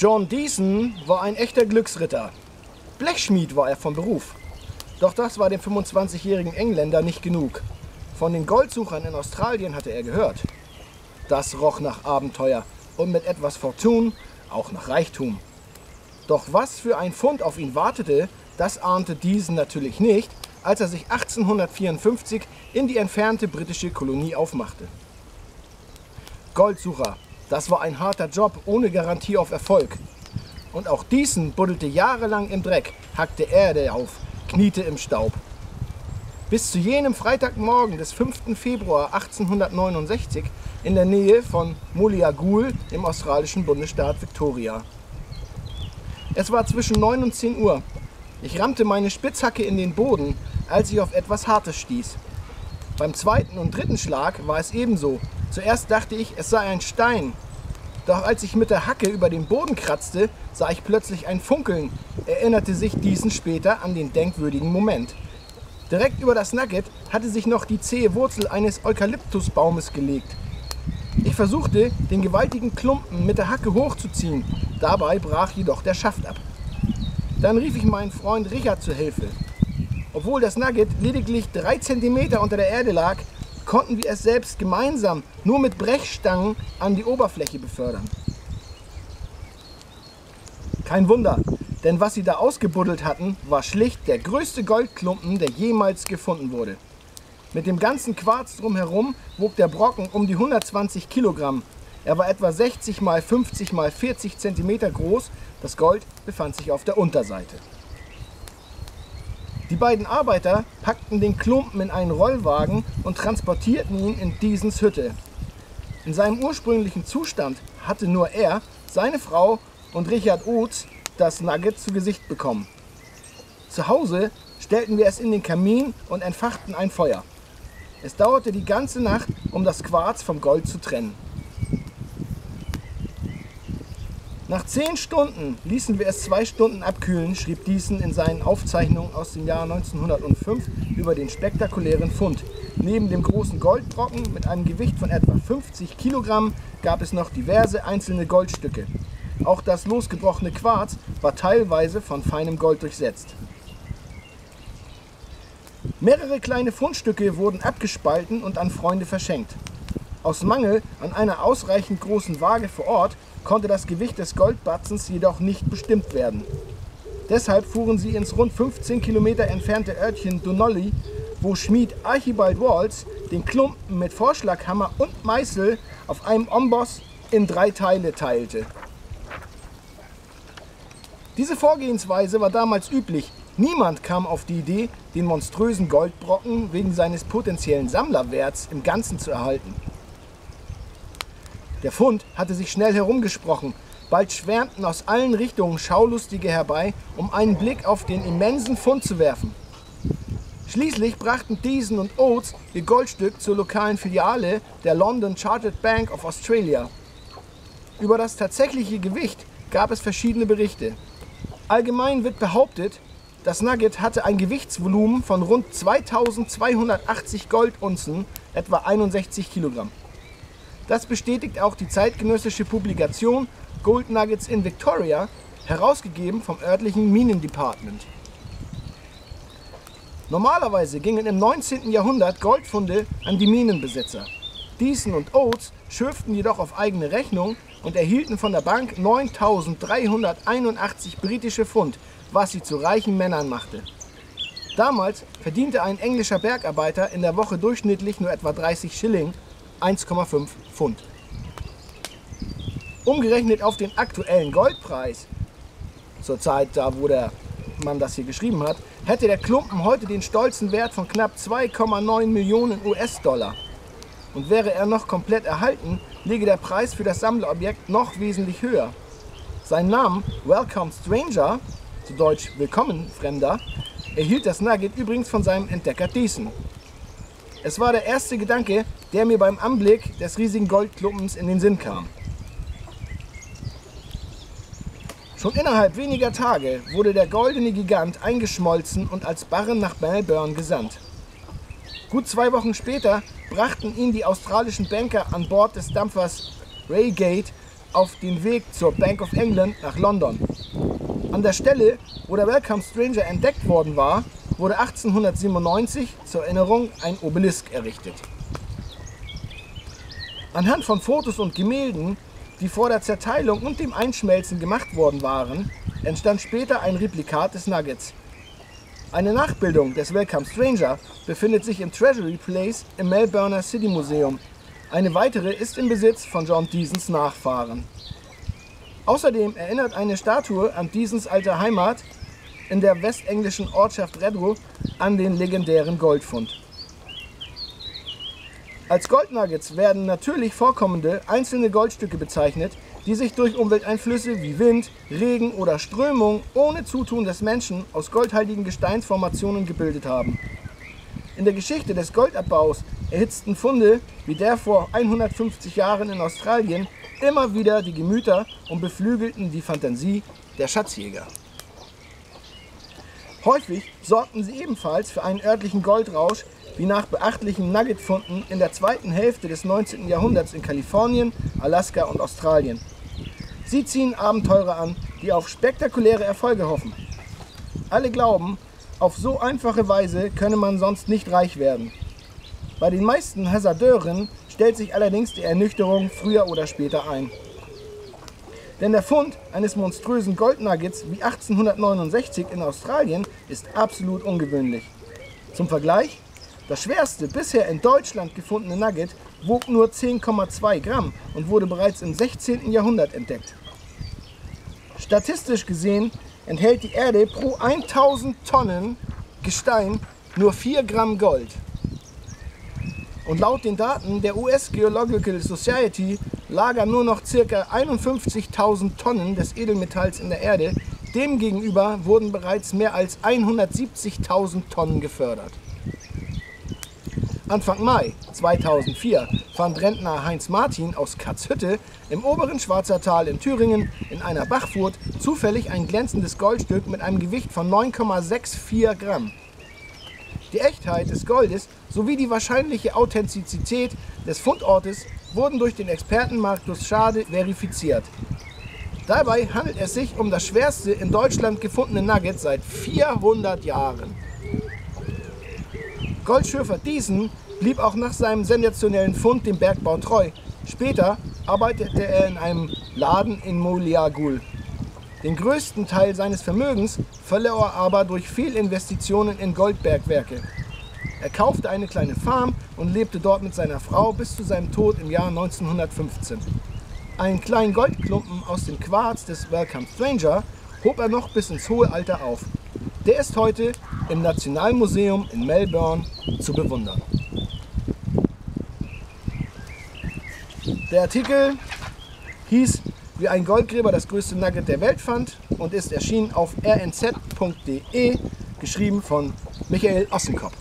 John Deason war ein echter Glücksritter. Blechschmied war er von Beruf. Doch das war dem 25-jährigen Engländer nicht genug. Von den Goldsuchern in Australien hatte er gehört. Das roch nach Abenteuer und mit etwas Fortune auch nach Reichtum. Doch was für ein Fund auf ihn wartete, das ahnte Deason natürlich nicht, als er sich 1854 in die entfernte britische Kolonie aufmachte. Goldsucher, das war ein harter Job ohne Garantie auf Erfolg. Und auch Deason buddelte jahrelang im Dreck, hackte Erde auf, kniete im Staub. Bis zu jenem Freitagmorgen des 5. Februar 1869 in der Nähe von Mooliagul im australischen Bundesstaat Victoria. Es war zwischen 9 und 10 Uhr. Ich rammte meine Spitzhacke in den Boden, als ich auf etwas Hartes stieß. Beim zweiten und dritten Schlag war es ebenso. Zuerst dachte ich, es sei ein Stein. Doch als ich mit der Hacke über den Boden kratzte, sah ich plötzlich ein Funkeln, erinnerte sich Deason später an den denkwürdigen Moment. Direkt über das Nugget hatte sich noch die zähe Wurzel eines Eukalyptusbaumes gelegt. Ich versuchte, den gewaltigen Klumpen mit der Hacke hochzuziehen, dabei brach jedoch der Schaft ab. Dann rief ich meinen Freund Richard zur Hilfe. Obwohl das Nugget lediglich 3 cm unter der Erde lag, konnten wir es selbst gemeinsam nur mit Brechstangen an die Oberfläche befördern. Kein Wunder, denn was sie da ausgebuddelt hatten, war schlicht der größte Goldklumpen, der jemals gefunden wurde. Mit dem ganzen Quarz drumherum wog der Brocken um die 120 Kilogramm. Er war etwa 60 x 50 x 40 cm groß. Das Gold befand sich auf der Unterseite. Die beiden Arbeiter packten den Klumpen in einen Rollwagen und transportierten ihn in Deasons Hütte. In seinem ursprünglichen Zustand hatte nur er, seine Frau und Richard Oates das Nugget zu Gesicht bekommen. Zu Hause stellten wir es in den Kamin und entfachten ein Feuer. Es dauerte die ganze Nacht, um das Quarz vom Gold zu trennen. Nach 10 Stunden ließen wir es 2 Stunden abkühlen, schrieb Deason in seinen Aufzeichnungen aus dem Jahr 1905 über den spektakulären Fund. Neben dem großen Goldbrocken mit einem Gewicht von etwa 50 Kilogramm gab es noch diverse einzelne Goldstücke. Auch das losgebrochene Quarz war teilweise von feinem Gold durchsetzt. Mehrere kleine Fundstücke wurden abgespalten und an Freunde verschenkt. Aus Mangel an einer ausreichend großen Waage vor Ort konnte das Gewicht des Goldbatzens jedoch nicht bestimmt werden. Deshalb fuhren sie ins rund 15 Kilometer entfernte Örtchen Dunolly, wo Schmied Archibald Walls den Klumpen mit Vorschlaghammer und Meißel auf einem Amboss in 3 Teile teilte. Diese Vorgehensweise war damals üblich. Niemand kam auf die Idee, den monströsen Goldbrocken wegen seines potenziellen Sammlerwerts im Ganzen zu erhalten. Der Fund hatte sich schnell herumgesprochen. Bald schwärmten aus allen Richtungen Schaulustige herbei, um einen Blick auf den immensen Fund zu werfen. Schließlich brachten Deason und Oates ihr Goldstück zur lokalen Filiale der London Chartered Bank of Australia. Über das tatsächliche Gewicht gab es verschiedene Berichte. Allgemein wird behauptet, das Nugget hatte ein Gewichtsvolumen von rund 2280 Goldunzen, etwa 61 Kilogramm. Das bestätigt auch die zeitgenössische Publikation Gold Nuggets in Victoria, herausgegeben vom örtlichen Minendepartement. Normalerweise gingen im 19. Jahrhundert Goldfunde an die Minenbesitzer. Deason und Oates schürften jedoch auf eigene Rechnung und erhielten von der Bank 9.381 britische Pfund, was sie zu reichen Männern machte. Damals verdiente ein englischer Bergarbeiter in der Woche durchschnittlich nur etwa 30 Schilling, 1,5 Pfund. Umgerechnet auf den aktuellen Goldpreis, zur Zeit, da wo der Mann das hier geschrieben hat, hätte der Klumpen heute den stolzen Wert von knapp 2,9 Millionen US-Dollar. Und wäre er noch komplett erhalten, läge der Preis für das Sammlerobjekt noch wesentlich höher. Seinen Namen Welcome Stranger, zu Deutsch Willkommen Fremder, erhielt das Nugget übrigens von seinem Entdecker Deason. Es war der erste Gedanke, der mir beim Anblick des riesigen Goldklumpens in den Sinn kam. Schon innerhalb weniger Tage wurde der goldene Gigant eingeschmolzen und als Barren nach Melbourne gesandt. Gut 2 Wochen später brachten ihn die australischen Banker an Bord des Dampfers Reigate auf den Weg zur Bank of England nach London. An der Stelle, wo der Welcome Stranger entdeckt worden war, wurde 1897 zur Erinnerung ein Obelisk errichtet. Anhand von Fotos und Gemälden, die vor der Zerteilung und dem Einschmelzen gemacht worden waren, entstand später ein Replikat des Nuggets. Eine Nachbildung des Welcome Stranger befindet sich im Treasury Place im Melbourne City Museum. Eine weitere ist im Besitz von John Deasons Nachfahren. Außerdem erinnert eine Statue an Deasons alte Heimat in der westenglischen Ortschaft Redrow an den legendären Goldfund. Als Goldnuggets werden natürlich vorkommende einzelne Goldstücke bezeichnet, die sich durch Umwelteinflüsse wie Wind, Regen oder Strömung ohne Zutun des Menschen aus goldhaltigen Gesteinsformationen gebildet haben. In der Geschichte des Goldabbaus erhitzten Funde wie der vor 150 Jahren in Australien immer wieder die Gemüter und beflügelten die Fantasie der Schatzjäger. Häufig sorgten sie ebenfalls für einen örtlichen Goldrausch, wie nach beachtlichen Nuggetfunden in der zweiten Hälfte des 19. Jahrhunderts in Kalifornien, Alaska und Australien. Sie ziehen Abenteurer an, die auf spektakuläre Erfolge hoffen. Alle glauben, auf so einfache Weise könne man sonst nicht reich werden. Bei den meisten Hasardeuren stellt sich allerdings die Ernüchterung früher oder später ein. Denn der Fund eines monströsen Goldnuggets wie 1869 in Australien ist absolut ungewöhnlich. Zum Vergleich: Das schwerste bisher in Deutschland gefundene Nugget wog nur 10,2 Gramm und wurde bereits im 16. Jahrhundert entdeckt. Statistisch gesehen enthält die Erde pro 1000 Tonnen Gestein nur 4 Gramm Gold. Und laut den Daten der US Geological Society lagern nur noch ca. 51.000 Tonnen des Edelmetalls in der Erde. Demgegenüber wurden bereits mehr als 170.000 Tonnen gefördert. Anfang Mai 2004 fand Rentner Heinz Martin aus Katzhütte im oberen Schwarzertal in Thüringen in einer Bachfurt zufällig ein glänzendes Goldstück mit einem Gewicht von 9,64 Gramm. Die Echtheit des Goldes sowie die wahrscheinliche Authentizität des Fundortes wurden durch den Experten Markus Schade verifiziert. Dabei handelt es sich um das schwerste in Deutschland gefundene Nugget seit 400 Jahren. Goldschürfer Deason blieb auch nach seinem sensationellen Fund dem Bergbau treu. Später arbeitete er in einem Laden in Mouliagul. Den größten Teil seines Vermögens verlor er aber durch Fehlinvestitionen in Goldbergwerke. Er kaufte eine kleine Farm und lebte dort mit seiner Frau bis zu seinem Tod im Jahr 1915. Einen kleinen Goldklumpen aus dem Quarz des Welcome Stranger hob er noch bis ins hohe Alter auf. Der ist heute im Nationalmuseum in Melbourne zu bewundern. Der Artikel hieß "Wie ein Goldgräber das größte Nugget der Welt fand" und ist erschienen auf rnz.de, geschrieben von Michael Ossenkopf.